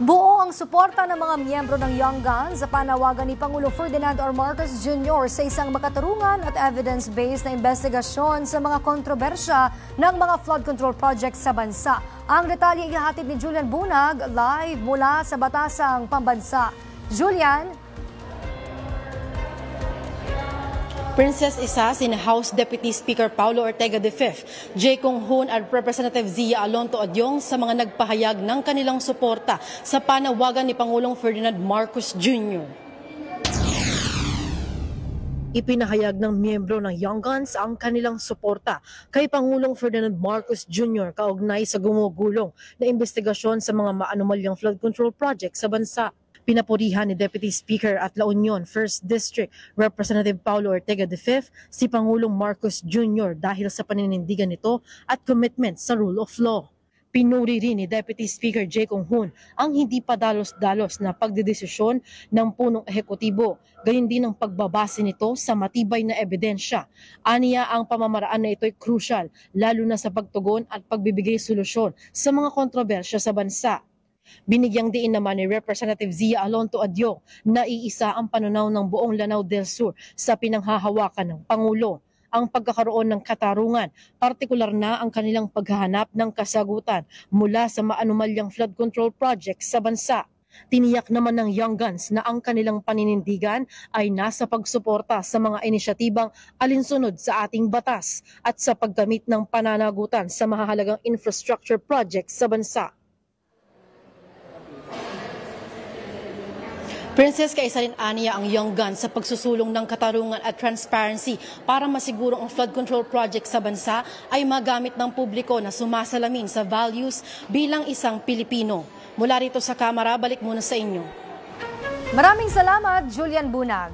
Buo ang suporta ng mga miyembro ng Young Guns sa panawagan ni Pangulo Ferdinand R. Marcos Jr. sa isang makatarungan at evidence-based na investigasyon sa mga kontrobersya ng mga flood control projects sa bansa. Ang detalye ihahatid ni Julian Bunag live mula sa Batasang Pambansa. Julian? Princess Isa, sina House Deputy Speaker Paulo Ortega V, J. Kong Hoon at Representative Zia Alonto Adyong sa mga nagpahayag ng kanilang suporta sa panawagan ni Pangulong Ferdinand Marcos Jr. Ipinahayag ng miyembro ng Young Guns ang kanilang suporta kay Pangulong Ferdinand Marcos Jr. kaugnay sa gumugulong na investigasyon sa mga maanumalyang flood control project sa bansa. Pinapurihan ni Deputy Speaker at La Union 1st District Representative Paulo Ortega V si Pangulong Marcos Jr. dahil sa paninindigan nito at commitment sa rule of law. Pinuri rin ni Deputy Speaker J. Kong Hoon ang hindi padalos-dalos na pagdedesisyon ng punong ehekutibo, gayon din ang pagbabase nito sa matibay na ebidensya. Aniya ang pamamaraan na ito ay crucial, lalo na sa pagtugon at pagbibigay solusyon sa mga kontrobersya sa bansa. Binigyang diin naman ni Representative Zia Alonto Adyong na iisa ang panunaw ng buong Lanao del Sur sa pinanghahawakan ng Pangulo. Ang pagkakaroon ng katarungan, partikular na ang kanilang paghahanap ng kasagutan mula sa maanumalyang flood control projects sa bansa. Tiniyak naman ng Young Guns na ang kanilang paninindigan ay nasa pagsuporta sa mga inisyatibang alinsunod sa ating batas at sa paggamit ng pananagutan sa mahahalagang infrastructure projects sa bansa. Princess, kaisa rin aniya ang Young Guns sa pagsusulong ng katarungan at transparency para masiguro ang flood control project sa bansa ay magamit ng publiko na sumasalamin sa values bilang isang Pilipino. Mula rito sa Kamara, balik muna sa inyo. Maraming salamat, Julian Bunag.